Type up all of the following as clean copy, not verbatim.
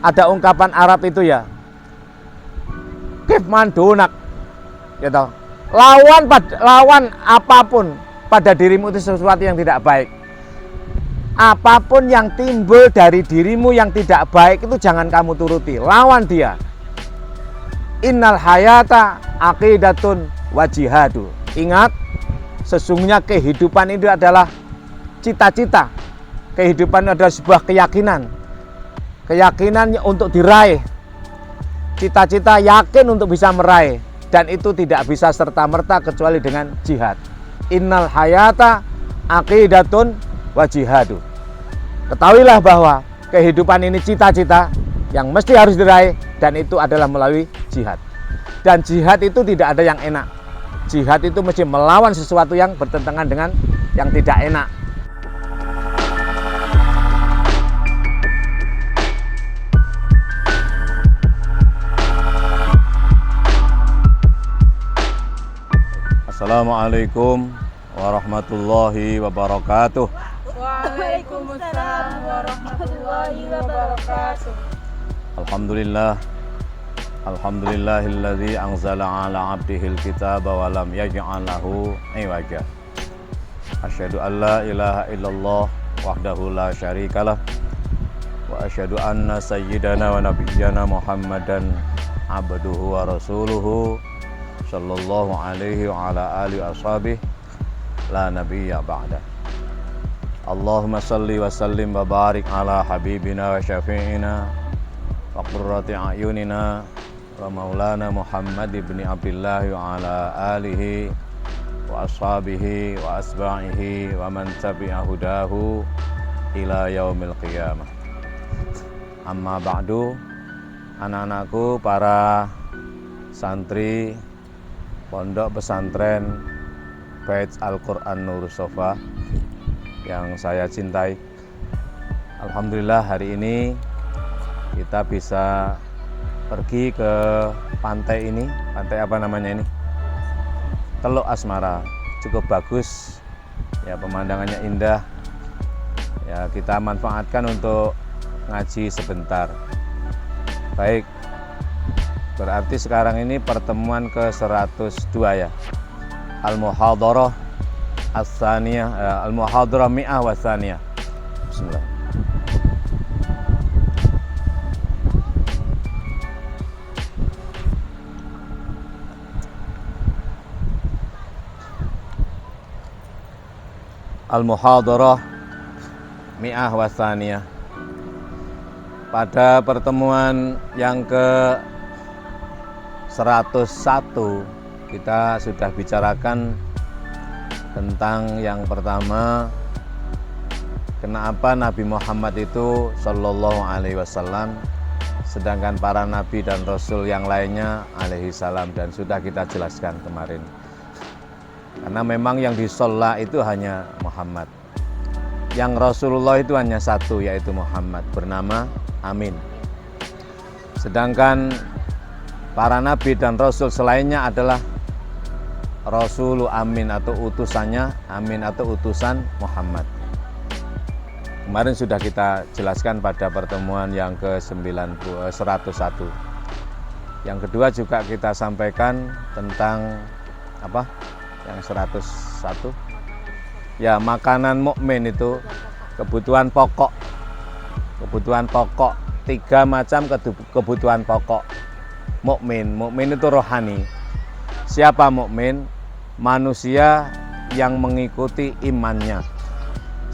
ada ungkapan Arab itu ya, kif mandunak, gitu. Lawan apapun pada dirimu itu sesuatu yang tidak baik. Apapun yang timbul dari dirimu yang tidak baik itu jangan kamu turuti, lawan dia. Innal hayata aqidatun wa jihadu. Ingat, sesungguhnya kehidupan itu adalah cita-cita. Kehidupan adalah sebuah keyakinan. Keyakinan untuk diraih. Cita-cita yakin untuk bisa meraih. Dan itu tidak bisa serta-merta kecuali dengan jihad. Innal hayata aqidatun wa jihadu. Ketahuilah bahwa kehidupan ini cita-cita yang mesti harus diraih, dan itu adalah melalui jihad. Dan jihad itu tidak ada yang enak. Jihad itu mesti melawan sesuatu yang bertentangan dengan yang tidak enak. Assalamualaikum warahmatullahi wabarakatuh. Waalaikumsalam warahmatullahi wabarakatuh. Alhamdulillahilladzi anzala ala abdihil kitaba wa lam yaj'al lahu iwaja. Asyhadu an la ilaha illallah wahdahu la syarikalah wa asyhadu anna sayyidana wa nabiyyana Muhammadan abduhu wa rasuluhu sallallahu alaihi wa ala alihi ashabihi la nabiyya ba'da. Allahumma salli wa sallim wa barik ala habibina wa syafi'ina wa qurrati a'yunina wa maulana Muhammad ibn Abdullah wa ala alihi wa ashabihi wa asba'ihi wa man tabi'a hudahu ila yaumil qiyamah. Amma ba'du, anak-anakku, para santri Pondok Pesantren Bait Al-Quran Nur Sofa yang saya cintai. Alhamdulillah hari ini kita bisa pergi ke pantai ini. Pantai apa namanya ini? Teluk Asmara. Cukup bagus ya, pemandangannya indah ya, kita manfaatkan untuk ngaji sebentar. Baik, berarti sekarang ini pertemuan ke-102 ya, Al-Muhadharah As-Saniyah, Al-Muhadharah Mi'ah wa Saniyah. Bismillah. Al-Muhadharah Mi'ah wa Saniyah. Pada pertemuan yang ke-101 kita sudah bicarakan tentang yang pertama, kenapa Nabi Muhammad itu Sallallahu Alaihi Wasallam, sedangkan para nabi dan rasul yang lainnya alaihi salam, dan sudah kita jelaskan kemarin. Karena memang yang disolla itu hanya Muhammad, yang Rasulullah itu hanya satu, yaitu Muhammad, bernama Amin. Sedangkan para nabi dan rasul selainnya adalah Rasulul Amin, atau utusannya Amin, atau utusan Muhammad. Kemarin sudah kita jelaskan pada pertemuan yang ke-101. Yang kedua juga kita sampaikan tentang apa? Yang 101. Ya, makanan mukmin itu kebutuhan pokok. Kebutuhan pokok, 3 macam kebutuhan pokok mukmin. Mukmin itu rohani. Siapa mukmin? Manusia yang mengikuti imannya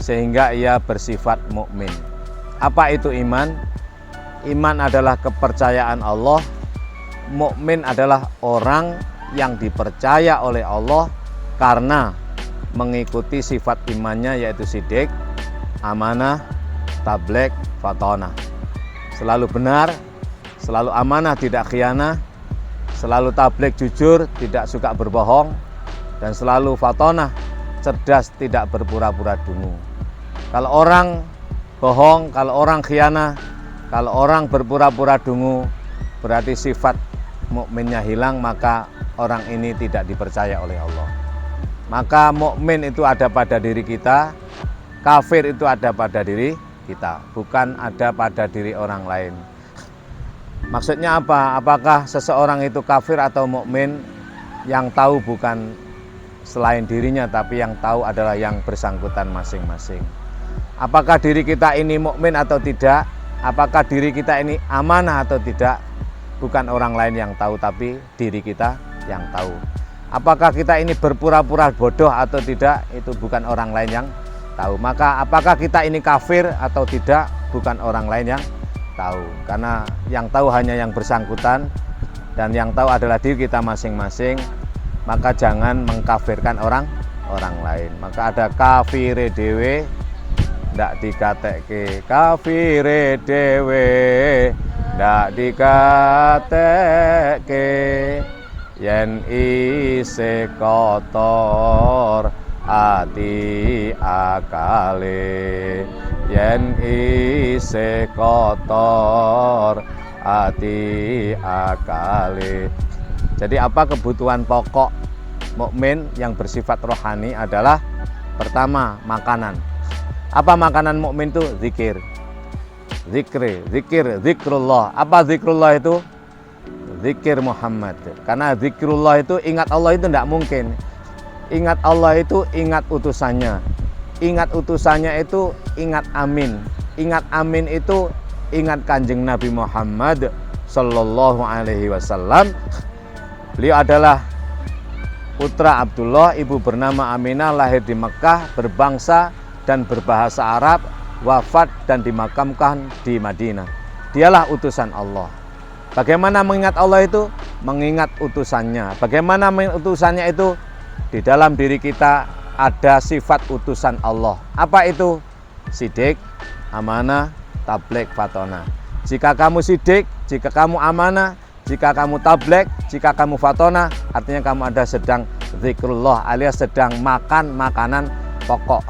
sehingga ia bersifat mukmin. Apa itu iman? Iman adalah kepercayaan Allah. Mukmin adalah orang yang dipercaya oleh Allah karena mengikuti sifat imannya, yaitu sidik, amanah, tabligh, fatonah. Selalu benar, selalu amanah, tidak khianah, selalu tabligh, jujur, tidak suka berbohong, dan selalu fatonah, cerdas, tidak berpura-pura dungu. Kalau orang bohong, kalau orang khianah, kalau orang berpura-pura dungu, berarti sifat mukminnya hilang, maka orang ini tidak dipercaya oleh Allah. Maka mukmin itu ada pada diri kita, kafir itu ada pada diri kita, bukan ada pada diri orang lain. Maksudnya apa? Apakah seseorang itu kafir atau mukmin? Yang tahu bukan selain dirinya, tapi yang tahu adalah yang bersangkutan masing-masing. Apakah diri kita ini mukmin atau tidak? Apakah diri kita ini amanah atau tidak? Bukan orang lain yang tahu, tapi diri kita yang tahu. Apakah kita ini berpura-pura bodoh atau tidak? Itu bukan orang lain yang tahu. Maka apakah kita ini kafir atau tidak? Bukan orang lain yang tahu. Karena yang tahu hanya yang bersangkutan, dan yang tahu adalah diri kita masing-masing. Maka jangan mengkafirkan orang lain. Maka ada kafire dewe, ndak dikatekke kafire dewe, ndak dikatekke yen ise kotor ati akale, yen ise kotor ati akale. Jadi apa kebutuhan pokok mukmin yang bersifat rohani adalah pertama makanan. Apa makanan mukmin itu? Zikir. Zikrullah. Apa zikrullah itu? Zikir Muhammad. Karena zikrullah itu ingat Allah itu tidak mungkin. Ingat Allah itu ingat utusannya. Ingat utusannya itu ingat amin. Ingat amin itu ingat Kanjeng Nabi Muhammad Sallallahu Alaihi Wasallam. Beliau adalah putra Abdullah, ibu bernama Aminah, lahir di Mekah, berbangsa dan berbahasa Arab, wafat dan dimakamkan di Madinah. Dialah utusan Allah. Bagaimana mengingat Allah itu? Mengingat utusannya. Bagaimana mengingat utusannya itu? Di dalam diri kita ada sifat utusan Allah. Apa itu? Sidik, amanah, tabligh, fatona. Jika kamu sidik, jika kamu amanah, jika kamu tabligh, jika kamu fatona, artinya kamu ada sedang zikrullah alias sedang makan makanan pokok.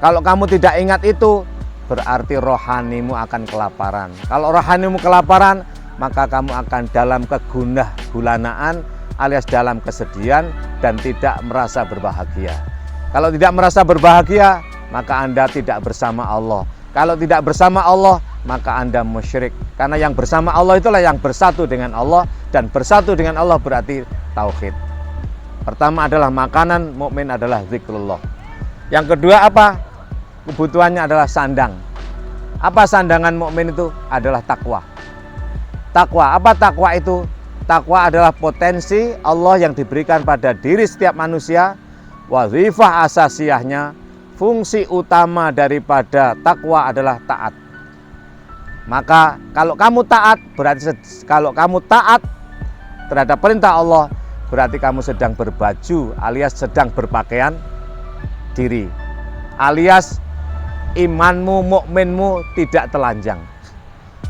Kalau kamu tidak ingat itu, berarti rohanimu akan kelaparan. Kalau rohanimu kelaparan, maka kamu akan dalam kegundah-gulanaan alias dalam kesedihan dan tidak merasa berbahagia. Kalau tidak merasa berbahagia, maka Anda tidak bersama Allah. Kalau tidak bersama Allah, maka Anda musyrik. Karena yang bersama Allah itulah yang bersatu dengan Allah, dan bersatu dengan Allah berarti tauhid. Pertama adalah makanan mukmin adalah zikrullah. Yang kedua apa? Kebutuhannya adalah sandang. Apa sandangan mukmin itu? Adalah takwa. Takwa. Apa takwa itu? Takwa adalah potensi Allah yang diberikan pada diri setiap manusia. Wazifah asasiyahnya, fungsi utama daripada takwa adalah taat. Maka kalau kamu taat, berarti kalau kamu taat terhadap perintah Allah, berarti kamu sedang berbaju alias sedang berpakaian diri, alias imanmu, mukminmu tidak telanjang.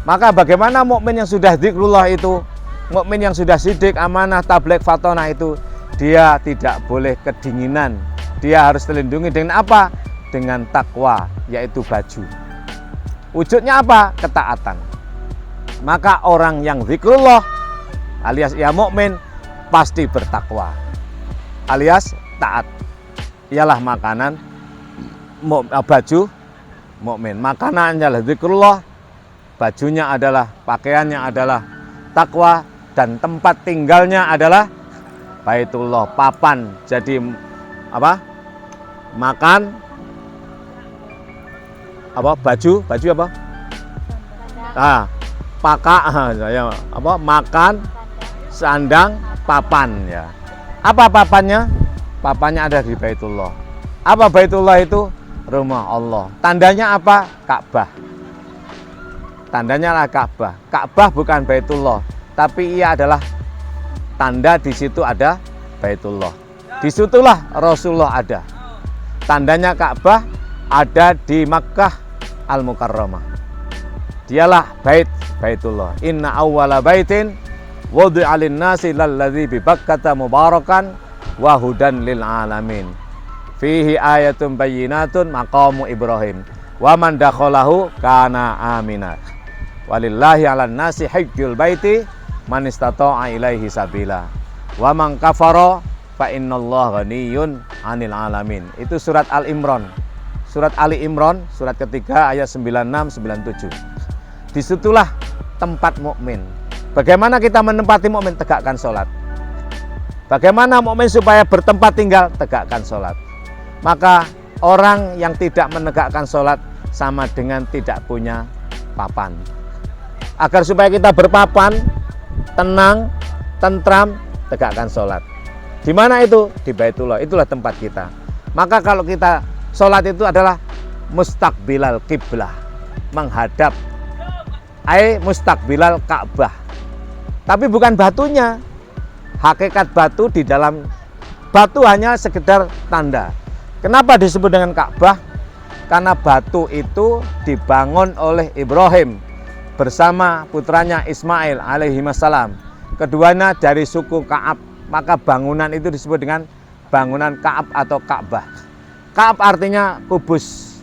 Maka bagaimana mukmin yang sudah zikrullah itu, mukmin yang sudah sidik, amanah, tabligh, fatona itu, dia tidak boleh kedinginan. Dia harus terlindungi dengan apa? Dengan takwa, yaitu baju. Wujudnya apa? Ketaatan. Maka orang yang zikrullah alias ia mukmin pasti bertakwa, alias taat. Ialah makanan, baju mukmin. Makanannya adalah zikrullah, bajunya adalah, pakaiannya adalah takwa, dan tempat tinggalnya adalah Baitullah, papan. Jadi apa? Makan apa? Baju apa? Apa? Makan, sandang, papan ya. Apa papannya? Papannya ada di Baitullah. Apa Baitullah itu? Rumah Allah. Tandanya apa? Ka'bah. Tandanya adalah Ka'bah. Ka'bah bukan Baitullah, tapi ia adalah tanda. Di situ ada Baitullah. Disitulah Rasulullah ada. Tandanya Ka'bah ada di Makkah Al-Mukarramah. Dialah Baitullah. Inna awwala baitin wudi'a lin-nasi lalladzi bi Bakkata mubarakan wa hudan lil alamin. Fihi ayatun bayyinatun maqamu Ibrahim. Wa man dakhalahu kana aminah. Walillahi 'alan nasi hajjul baiti man istata'a ilaihi sabila. Wa man kafara fa innallaha ghaniyyun 'anil alamin. Itu surat Al-Imran. Surat Ali Imran, surat ketiga ayat 96-97. Disitulah tempat mukmin. Bagaimana kita menempati mukmin? Tegakkan sholat. Bagaimana mukmin supaya bertempat tinggal? Tegakkan sholat. Maka orang yang tidak menegakkan sholat sama dengan tidak punya papan. Agar supaya kita berpapan, tenang, tentram, tegakkan sholat. Di mana itu? Di Baitullah. Itulah tempat kita. Maka kalau kita sholat itu adalah mustaqbilal qiblah, menghadap, mustaqbilal Ka'bah. Tapi bukan batunya. Hakikat batu di dalam batu hanya sekedar tanda. Kenapa disebut dengan Ka'bah? Karena batu itu dibangun oleh Ibrahim bersama putranya Ismail alaihi wassalam. Keduanya dari suku Ka'ab. Maka bangunan itu disebut dengan bangunan Ka'ab atau Ka'bah. Ka'ab artinya kubus.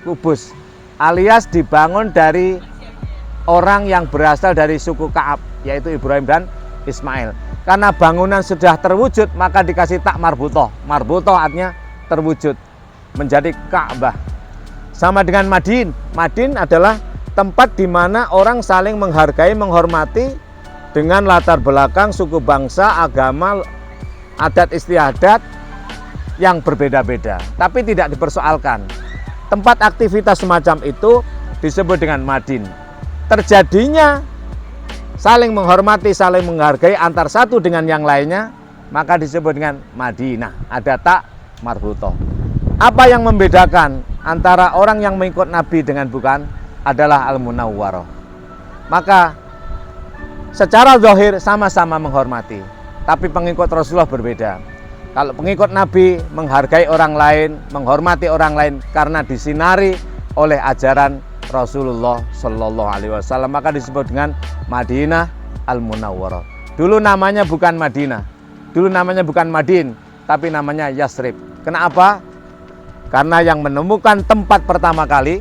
Kubus alias dibangun dari orang yang berasal dari suku Ka'ab, yaitu Ibrahim dan Ismail. Karena bangunan sudah terwujud, maka dikasih tak marbutoh. Marbutoh artinya terwujud menjadi Ka'bah. Sama dengan Madin. Madin adalah tempat di mana orang saling menghargai, menghormati dengan latar belakang suku bangsa, agama, adat istiadat yang berbeda-beda, tapi tidak dipersoalkan. Tempat aktivitas semacam itu disebut dengan Madin. Terjadinya saling menghormati, saling menghargai antar satu dengan yang lainnya, maka disebut dengan Madinah. Ada tak marbutoh. Apa yang membedakan antara orang yang mengikut Nabi dengan bukan? Adalah Al-Munawwarah. Maka secara zahir sama-sama menghormati, tapi pengikut Rasulullah berbeda. Kalau pengikut Nabi menghargai orang lain, menghormati orang lain karena disinari oleh ajaran Rasulullah Shallallahu Alaihi Wasallam, maka disebut dengan Madinah Al-Munawwarah. Dulu namanya bukan Madinah, dulu namanya bukan Madin, tapi namanya Yasrib. Kenapa? Karena yang menemukan tempat pertama kali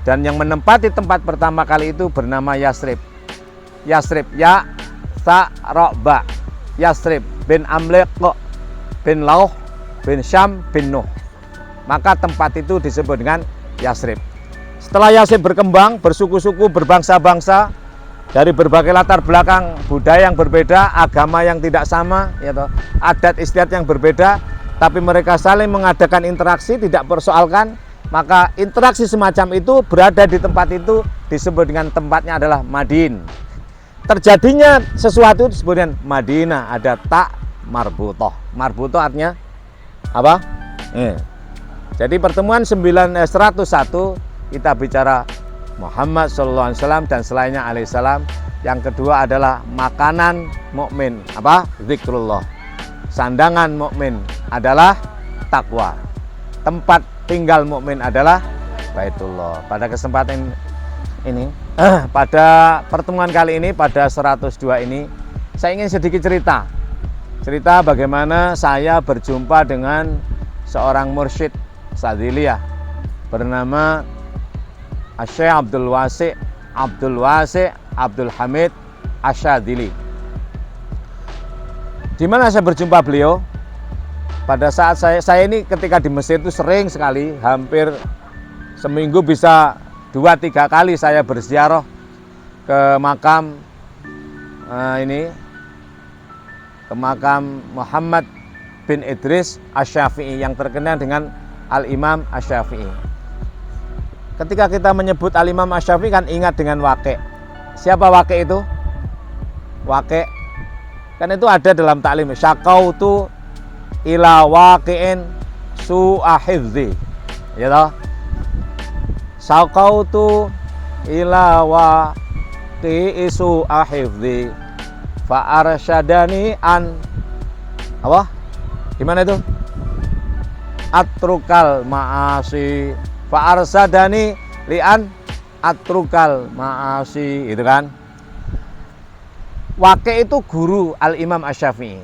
dan yang menempati tempat pertama kali itu bernama Yasrib. Yasrib, ya, sa, ro, ba. Yasrib bin Amliq bin Lauh bin Syam bin Nuh. Maka tempat itu disebut dengan Yasrib. Setelah Yasrib berkembang, bersuku-suku, berbangsa-bangsa, dari berbagai latar belakang budaya yang berbeda, agama yang tidak sama, adat istiadat yang berbeda, tapi mereka saling mengadakan interaksi, tidak persoalkan, maka interaksi semacam itu berada di tempat itu disebut dengan tempatnya adalah Madin. Terjadinya sesuatu disebut dengan Madinah, ada tak marbutoh. Marbutoh artinya apa? Jadi pertemuan 101 kita bicara Muhammad SAW dan selainnya alaihissalam. Yang kedua adalah makanan mukmin, apa? Zikrullah. Sandangan mukmin adalah takwa. Tempat tinggal mukmin adalah Baitullah. Pada kesempatan ini, pada pertemuan kali ini, pada 102 ini, saya ingin sedikit cerita bagaimana saya berjumpa dengan seorang mursyid Sadziliyah bernama Syekh Abdul Wasi' Abdul Hamid Asyadzili. Di mana saya berjumpa beliau? Pada saat saya ini ketika di Mesir itu sering sekali, hampir seminggu bisa 2-3 kali saya berziarah ke makam ke makam Muhammad bin Idris Asy-Syafi'i yang terkenal dengan Al-Imam Asy-Syafi'i. Ketika kita menyebut Al-Imam Asy-Syafi'i kan ingat dengan Waqi'. Siapa Waqi' itu? Waqi' kan itu ada dalam taklim, syaqautu ila waqi'in su'a hifzi, ya toh? Syaqautu ila waqi'i su'a hifzi fa arsyadani an apa? Gimana itu? Atrukal ma'asi fa arsyadani li'an atrukal ma'asi, itu kan? Waqi' itu guru Al-Imam Asy-Syafi'i.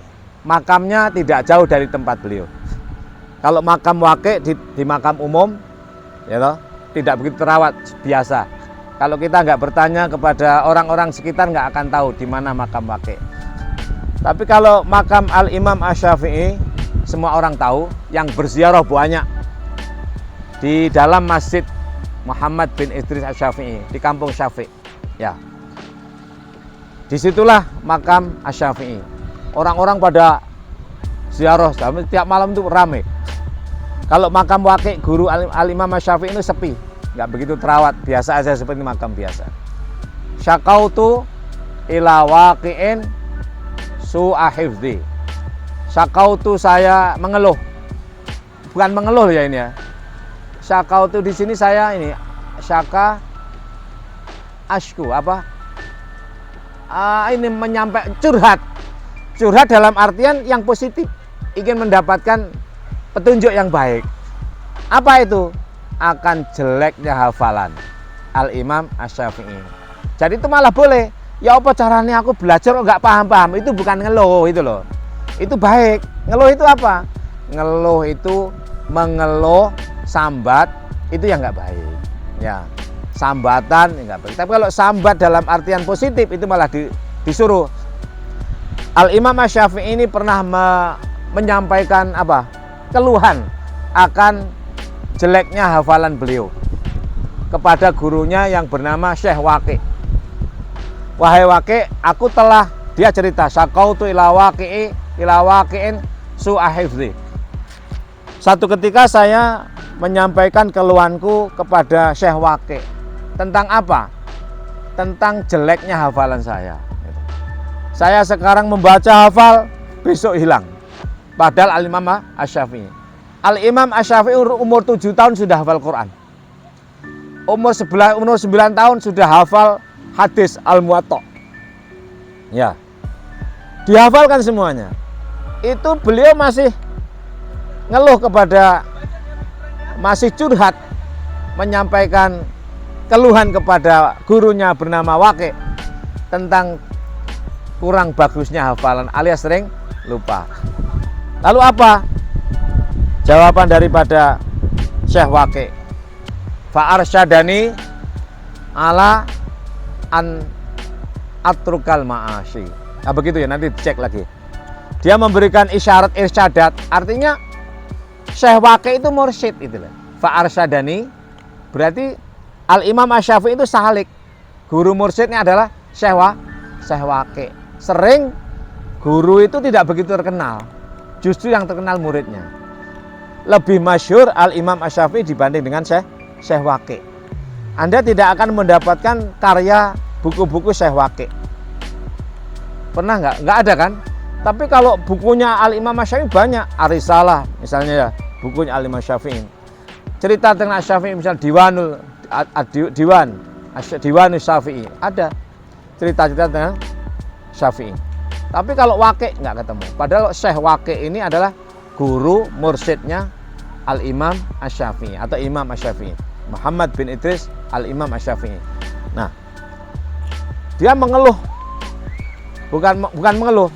Makamnya tidak jauh dari tempat beliau. Kalau makam Waqi' di makam umum, ya toh, tidak begitu terawat biasa. Kalau kita nggak bertanya kepada orang-orang sekitar, nggak akan tahu di mana makam Waqi'. Tapi kalau makam Al-Imam Asy-Syafi'i, semua orang tahu, yang berziarah banyak di dalam Masjid Muhammad bin Idris Asy-Syafi'i di Kampung Syafi'i. Ya. Disitulah makam Asy-Syafi'i. Orang-orang pada ziarah, tiap malam itu rame. Kalau makam Waqi' guru Al-Imam Asy-Syafi'i itu sepi, nggak begitu terawat, biasa aja seperti makam biasa. Syakautu ila waqi'in su'a hifdzi. Syakautu, saya mengeluh. Bukan mengeluh ya ini ya. Syakautu di sini saya ini syaka ashku apa? Ini menyampaikan curhat dalam artian yang positif, ingin mendapatkan petunjuk yang baik. Apa itu? Akan jeleknya hafalan Al-Imam Asy-Syafi'i. Jadi itu malah boleh. Ya apa caranya aku belajar kok nggak paham-paham? Itu bukan ngeluh itu loh. Itu baik. Ngeluh itu apa? Ngeluh itu mengeluh, sambat, itu yang nggak baik. Ya. Sambatan enggak baik. Tapi kalau sambat dalam artian positif itu malah disuruh. Al-Imam Asy-Syafi'i ini pernah menyampaikan apa? Keluhan akan jeleknya hafalan beliau kepada gurunya yang bernama Syekh Waqi'. Wahai Waqi', dia cerita, syakautu ila waqi'in su'a hifdzi. Satu ketika saya menyampaikan keluhanku kepada Syekh Waqi'. Tentang apa? Tentang jeleknya hafalan saya. Saya sekarang membaca hafal, besok hilang. Padahal Al-Imam Asy-Syafi'i. Al-Imam Asy-Syafi'i umur 7 tahun sudah hafal Quran. Umur 9 tahun sudah hafal hadis Al-Muwatta. Ya. Dihafalkan semuanya. Itu beliau masih ngeluh masih curhat, menyampaikan keluhan kepada gurunya bernama Waqi' tentang kurang bagusnya hafalan alias sering lupa. Lalu apa jawaban daripada Syekh Waqi'? Fa'arsyadani ala an atrukal ma'asyi. Nah begitu ya, nanti cek lagi. Dia memberikan isyarat irsyadat, artinya Syekh Waqi' itu mursyid itu loh. Fa'arsyadani berarti Al-Imam Asy-Syafi'i itu salik. Guru mursyidnya adalah Syekh Waqi'. Sering guru itu tidak begitu terkenal. Justru yang terkenal muridnya. Lebih masyhur Al-Imam Asy-Syafi'i dibanding dengan Syekh Waqi'. Anda tidak akan mendapatkan karya buku-buku Syekh Waqi'. Pernah nggak? Nggak ada kan? Tapi kalau bukunya Al-Imam Asy-Syafi'i banyak. Ar-Risalah misalnya ya, bukunya Al-Imam Asy-Syafi'i. Cerita tentang Asy-Syafi'i misalnya Diwan Syafi'i, ada cerita-cerita tentang Syafi'i. Tapi kalau Waqi' nggak ketemu. Padahal Syekh Waqi' ini adalah guru mursyidnya Al-Imam Asy-Syafi'i atau Imam Asy-Syafi'i, Muhammad bin Idris Al-Imam Asy-Syafi'i. Nah, dia mengeluh, bukan mengeluh,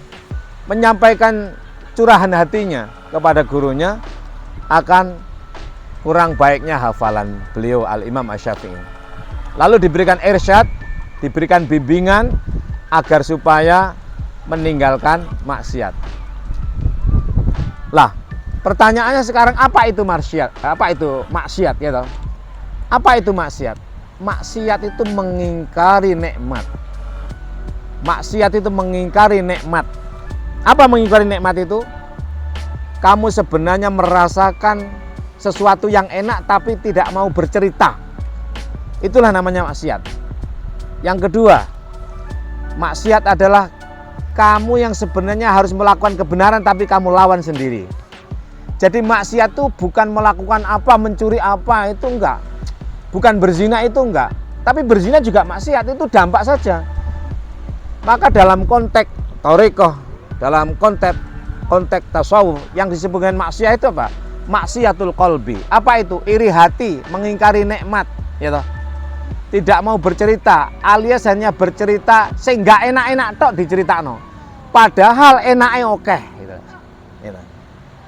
menyampaikan curahan hatinya kepada gurunya akan kurang baiknya hafalan beliau Al-Imam Asy-Syafi'i. Lalu diberikan irsyad, diberikan bimbingan agar supaya meninggalkan maksiat. Lah, pertanyaannya sekarang apa itu maksiat? Apa itu maksiat ya toh? Apa itu maksiat? Maksiat itu mengingkari nikmat. Maksiat itu mengingkari nikmat. Apa mengingkari nikmat itu? Kamu sebenarnya merasakan sesuatu yang enak tapi tidak mau bercerita. Itulah namanya maksiat. Yang kedua, maksiat adalah kamu yang sebenarnya harus melakukan kebenaran tapi kamu lawan sendiri. Jadi maksiat itu bukan melakukan apa, mencuri apa, itu enggak. Bukan berzina itu enggak. Tapi berzina juga maksiat, itu dampak saja. Maka dalam konteks thariqah, dalam konteks tasawuf yang disebut dengan maksiat itu apa? Maksiatul qalbi. Apa itu? Iri hati, mengingkari nikmat, ya toh. Tidak mau bercerita, alias hanya bercerita sehingga enak-enak tok diceritakno. Padahal enaknya oke, gitu.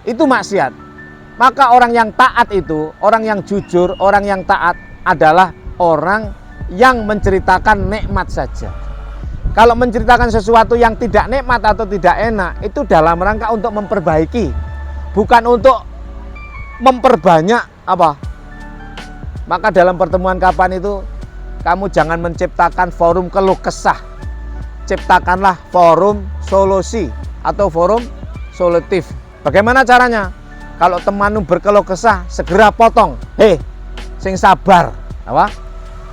Itu maksiat. Maka orang yang taat itu, orang yang jujur, orang yang taat adalah orang yang menceritakan nikmat saja. Kalau menceritakan sesuatu yang tidak nikmat atau tidak enak, itu dalam rangka untuk memperbaiki, bukan untuk memperbanyak apa. Maka dalam pertemuan kapan itu kamu jangan menciptakan forum keluh kesah. ciptakanlah forum solusi atau forum solutif. Bagaimana caranya? Kalau temanmu berkeluh kesah, segera potong. Sing sabar, apa?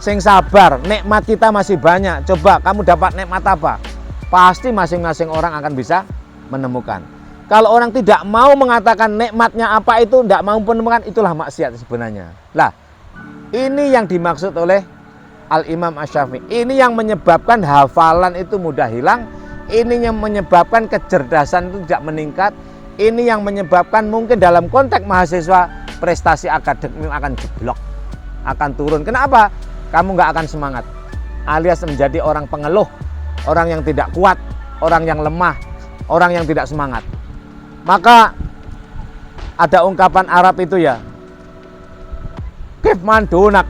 Sing sabar, nikmat kita masih banyak. Coba kamu dapat nikmat apa? Pasti masing-masing orang akan bisa menemukan. Kalau orang tidak mau mengatakan nikmatnya apa itu, tidak mau menemukan, itulah maksiat sebenarnya. Lah, ini yang dimaksud oleh Al-Imam Asy-Syafi'i. Ini yang menyebabkan hafalan itu mudah hilang. Ini yang menyebabkan kecerdasan itu tidak meningkat. Ini yang menyebabkan mungkin dalam konteks mahasiswa prestasi akademik akan jeblok, akan turun. Kenapa? Kamu nggak akan semangat, alias menjadi orang pengeluh, orang yang tidak kuat, orang yang lemah, orang yang tidak semangat. Maka ada ungkapan Arab itu ya, kif man dunak,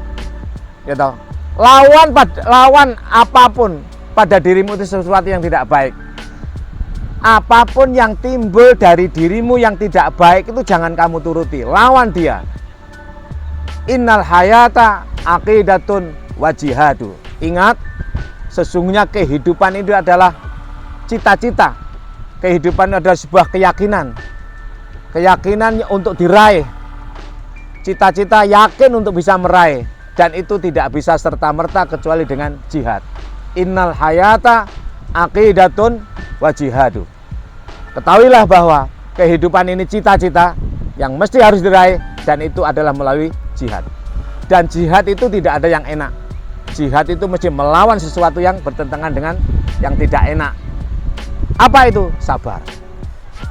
gitu. Lawan apapun pada dirimu itu sesuatu yang tidak baik. Apapun yang timbul dari dirimu yang tidak baik itu jangan kamu turuti, lawan dia. Innal hayata aqidatun wa jihadu. Ingat, sesungguhnya kehidupan itu adalah cita-cita. Kehidupan itu adalah sebuah keyakinan. Keyakinan untuk diraih. Cita-cita yakin untuk bisa meraih. Dan itu tidak bisa serta-merta kecuali dengan jihad. Innal hayata aqidatun wa jihadu. Ketahuilah bahwa kehidupan ini cita-cita yang mesti harus diraih, dan itu adalah melalui jihad. Dan jihad itu tidak ada yang enak. Jihad itu mesti melawan sesuatu yang bertentangan dengan yang tidak enak. Apa itu? Sabar.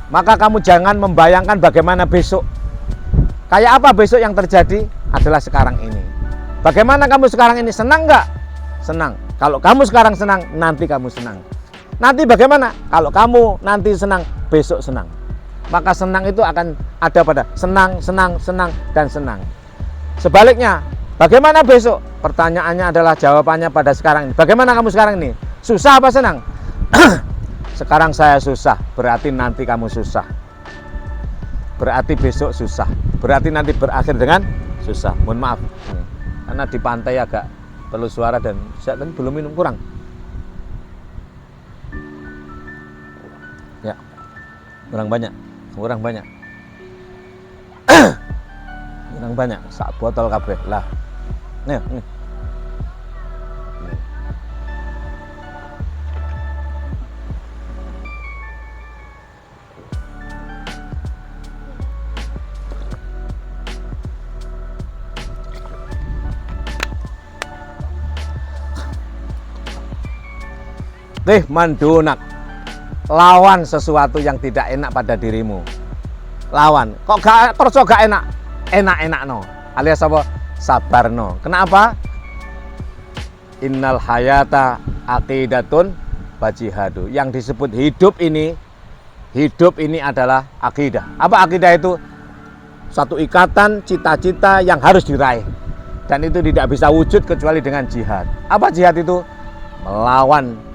Maka kamu jangan membayangkan bagaimana besok. Kayak apa besok yang terjadi adalah sekarang ini. Bagaimana kamu sekarang ini? Senang nggak? Senang. Kalau kamu sekarang senang, nanti kamu senang. Nanti bagaimana? Kalau kamu nanti senang, besok senang. Maka senang itu akan ada pada senang, senang, senang, dan senang. Sebaliknya, bagaimana besok? Pertanyaannya adalah jawabannya pada sekarang ini. Bagaimana kamu sekarang ini? Susah apa senang? Sekarang saya susah, berarti nanti kamu susah. Berarti besok susah. Berarti nanti berakhir dengan susah. Mohon maaf. Karena di pantai agak perlu suara dan saya tadi belum minum, kurang. Ya, kurang banyak. Kurang banyak. Kurang banyak. Sak botol kabeh lah. Nih. Mandunak, lawan sesuatu yang tidak enak pada dirimu. Lawan. Kok gak enak? Enak-enak no. Alias apa? Sabar no. Kenapa? Innal hayata aqidatun wa jihadu. Yang disebut hidup ini adalah akidah. Apa akidah itu? Satu ikatan cita-cita yang harus diraih. Dan itu tidak bisa wujud kecuali dengan jihad. Apa jihad itu? Melawan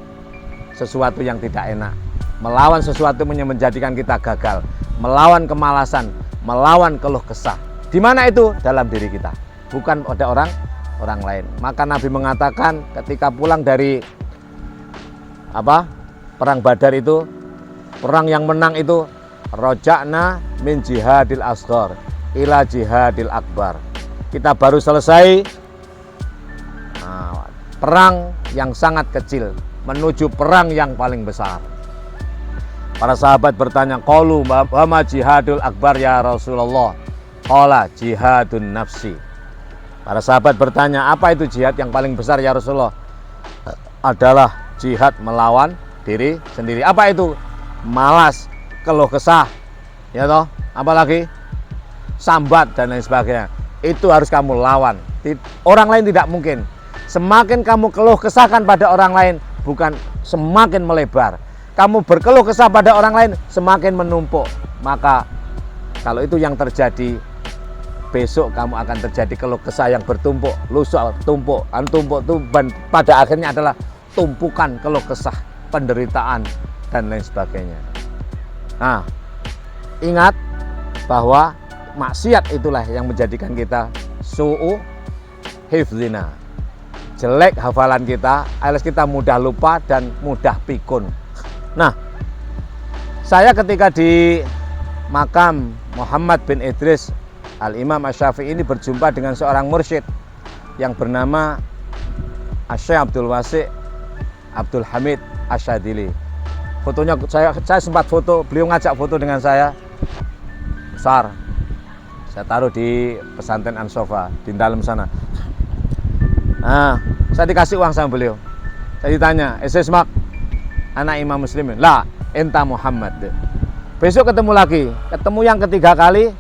sesuatu yang tidak enak, melawan sesuatu yang menjadikan kita gagal, melawan kemalasan, melawan keluh kesah. Di mana itu? Dalam diri kita, bukan pada orang lain. Maka Nabi mengatakan ketika pulang dari perang Badar itu, perang yang menang itu, roja'na min jihadil asghar ila jihadil akbar. Kita baru selesai perang yang sangat kecil menuju perang yang paling besar. Para sahabat bertanya, qalu ma jihadul akbar ya Rasulullah? Qala jihadun nafsi. Para sahabat bertanya, apa itu jihad yang paling besar ya Rasulullah? Adalah jihad melawan diri sendiri. Apa itu? Malas, keluh kesah, ya toh? Apalagi sambat dan lain sebagainya. Itu harus kamu lawan. Orang lain tidak mungkin. Semakin kamu keluh kesahkan pada orang lain, bukan semakin melebar. Kamu berkeluh kesah pada orang lain, semakin menumpuk. Maka kalau itu yang terjadi, besok kamu akan terjadi keluh kesah yang bertumpuk, lusuk, tumpuk, dan pada akhirnya adalah tumpukan keluh kesah, penderitaan, dan lain sebagainya. Nah, ingat bahwa maksiat itulah yang menjadikan kita su'u hifzina, jelek hafalan kita, alias kita mudah lupa dan mudah pikun. Nah, saya ketika di makam Muhammad bin Idris Al-Imam Asy-Syafi'i ini berjumpa dengan seorang mursyid yang bernama Syekh Abdul Wasi' Abdul Hamid Asyadili. Fotonya saya sempat foto, beliau ngajak foto dengan saya. Besar. Saya taruh di pesantren Ansofa di dalam sana. Nah, saya dikasih uang sama beliau. Saya ditanya, "Esesmak, anak Imam Muslimin." "La, enta Muhammad." Besok ketemu lagi, ketemu yang ketiga kali,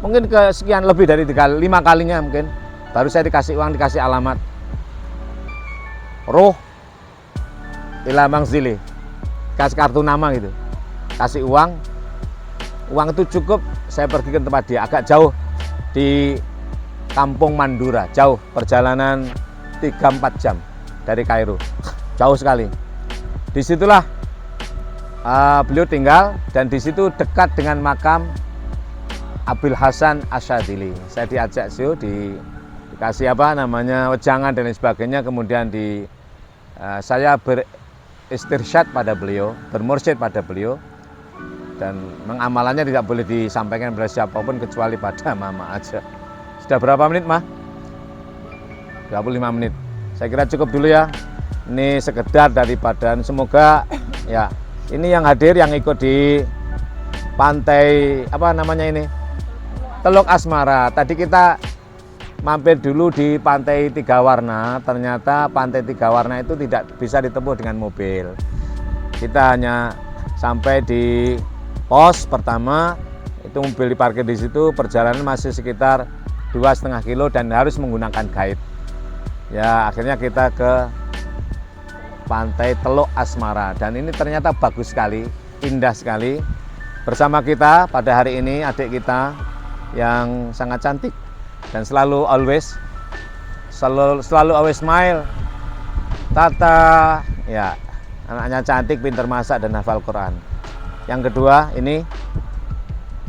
mungkin kesekian lebih dari 5 kalinya mungkin. Baru saya dikasih uang, dikasih alamat. Ruh ila mangzili. Kasih kartu nama gitu. Kasih uang. Uang itu cukup, saya pergi ke tempat dia, agak jauh di Kampung Mandura, jauh, perjalanan 3-4 jam dari Kairo. Jauh sekali. Disitulah beliau tinggal dan di situ dekat dengan makam Abil Hasan Asyadili. Saya diajak dikasih wejangan dan lain sebagainya. Kemudian saya beristirsyad pada beliau, bermursyid pada beliau, dan amalannya tidak boleh disampaikan kepada siapapun kecuali pada mama aja. Sudah berapa menit, Mah? 25 menit. Saya kira cukup dulu ya. Ini sekedar daripada, semoga ya. Ini yang hadir, yang ikut di pantai Teluk Asmara. Tadi kita mampir dulu di pantai Tiga Warna. Ternyata pantai Tiga Warna itu tidak bisa ditempuh dengan mobil. Kita hanya sampai di pos pertama, itu mobil diparkir di situ. Perjalanan masih sekitar 2,5 kilo dan harus menggunakan guide. Ya, akhirnya kita ke pantai Teluk Asmara dan ini ternyata bagus sekali, indah sekali. Bersama kita pada hari ini adik kita yang sangat cantik dan selalu always smile. Tata, ya, anaknya cantik, pintar masak dan hafal Quran. Yang kedua ini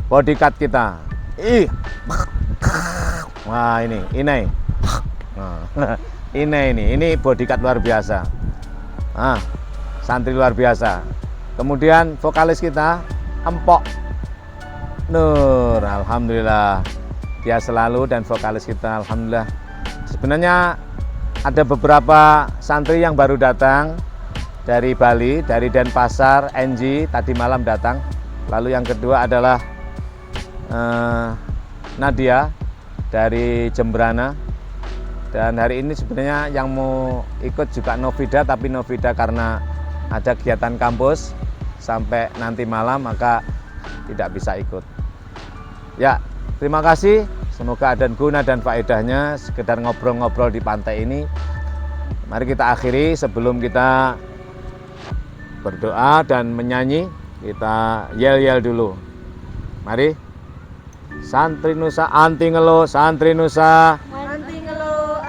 bodyguard kita. Wah, ini. Nah, ini bodyguard luar biasa. Santri luar biasa. Kemudian vokalis kita Empok Nur, alhamdulillah dia selalu, dan vokalis kita alhamdulillah. Sebenarnya ada beberapa santri yang baru datang dari Bali, dari Denpasar, NG tadi malam datang. Lalu yang kedua adalah Nadia dari Jembrana. Dan hari ini sebenarnya yang mau ikut juga Novida, tapi Novida karena ada kegiatan kampus sampai nanti malam maka tidak bisa ikut. Ya, terima kasih. Semoga ada guna dan faedahnya sekedar ngobrol-ngobrol di pantai ini. Mari kita akhiri sebelum kita berdoa dan menyanyi. Kita yel-yel dulu. Mari. Santri Nusa anti ngelo, santri Nusa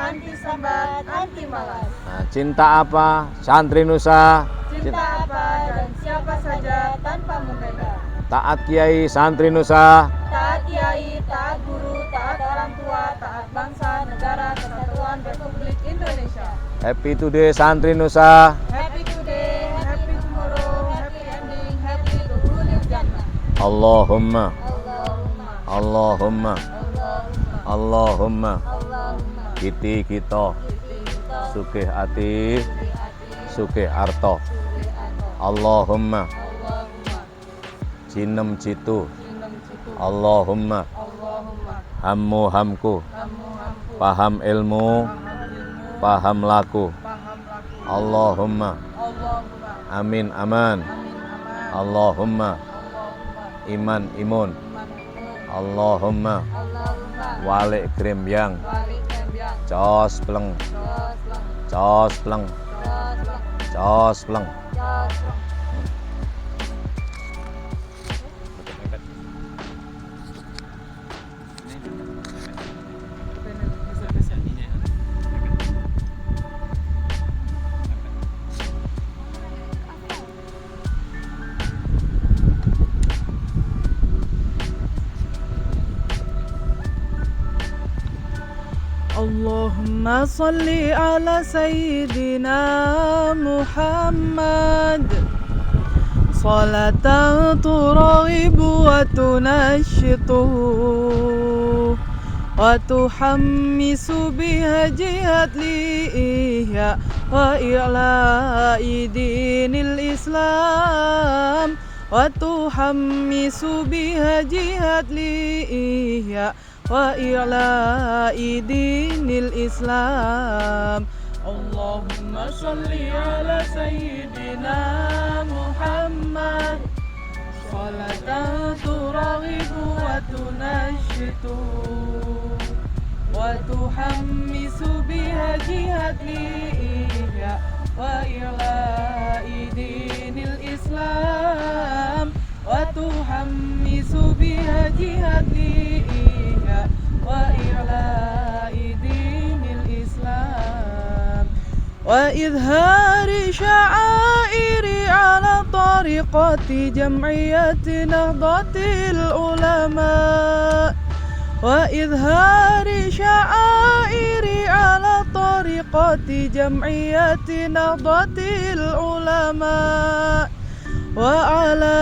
Anti sambat, anti malas. Nah, cinta apa? Santri Nusa. Cinta apa dan siapa saja tanpa membeda. Taat Kiai, santri Nusa. Taat kiai, taat guru, taat orang tua, taat bangsa, negara, kesatuan Republik Indonesia. Happy today, santri Nusa. Happy today, happy tomorrow, happy ending, happy dukhulil jannah. Allahumma, Allahumma, Allahumma, Allahumma, Allahumma. Allahumma. Kita Kita sugih ati, hati, sugih arto. suwi ato. Allahumma Allahumma, jinem jitu. jinem citu. Allahumma Allahumma, hammu hamku, hammu hampu, paham ilmu, paham ilmu, paham laku. paham laku. Allahumma Allahumma, amin aman. amin aman. Allahumma Allahumma, iman imun. iman imun. Allahumma Allahumma, walik grembyang. wali tembiang. Jos pleng, Jos lang, jos pleng, jos lang, jos pleng. jos lang. اللهم اللهم صل على سيدنا محمد صلاة ترغب وتنشط وتحمس بها جهة لإحياء وإعلاء دين الإسلام وتحمس بها جهة لإحياء وإعلاء دين الإسلام اللهم صل على سيدنا محمد صلاة ترغب وتنشط وتحمس بها جهة لإحياء وإعلاء دين الإسلام وتحمس بها جهة لإحياء وإعلاء دين الإسلام وإظهار شعائر على طريقة جمعية نهضة العلماء وإظهار شعائر على طريقة جمعية نهضة العلماء وعلى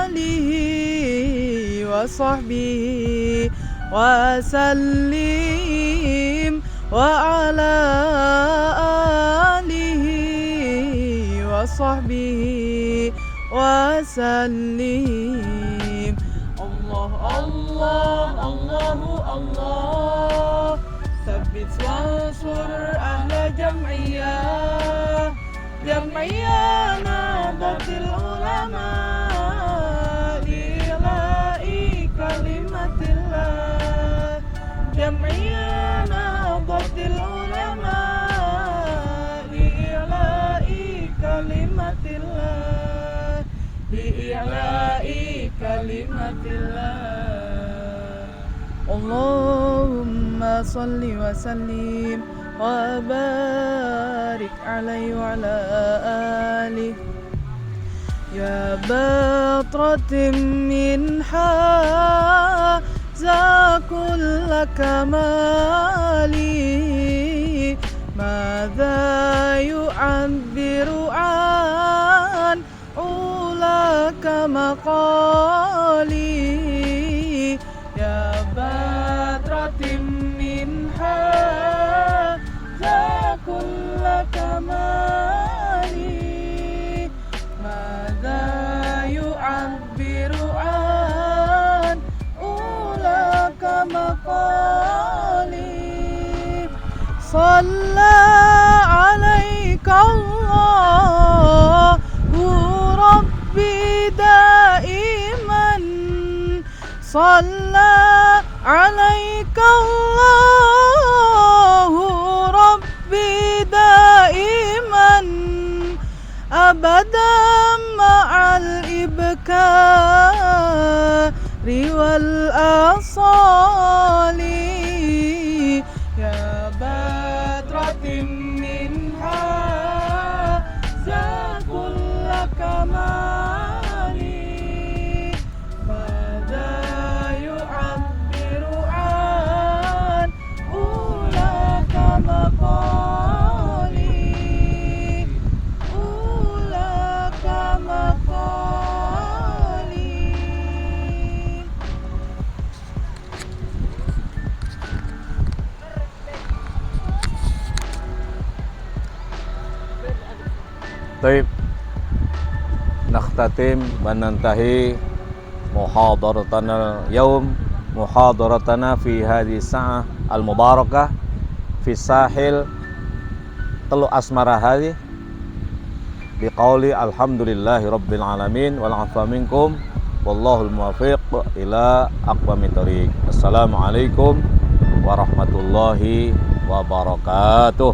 آله وصحبه وسلم وعلى آله وصحبه وسلم الله الله الله الله ثبت وانصر أهل جمعية نهضة العلماء لإعلاء كلمة الله جمعية نهضة العلماء لإعلاء كلمة الله لإعلاء كلمة الله اللهم صل وسلم وبارك عليه وعلى آله يا بطرة منها ذا كل كمالي ماذا يعبر عن علاك مقالي يا بطرة منها ذا كل كمالي ماذا يعبر عن علاك مقالي صلى عليك الله ربي دائما صلى عليك الله ربي دائما أبدا مع الإبكار والآصال يا بدرة منها ذا كل كمالي ماذا يعبر عن أولاك مقالي أولاك مقالي طيب نختتم وننتهي محاضرتنا اليوم محاضرتنا في هذه الساعة المباركة في الساحل Teluk Asmara هذه بقول الحمد لله رب العالمين والعفو منكم والله الموفق إلى أقوم الطريق. السلام عليكم warahmatullahi wabarakatuh.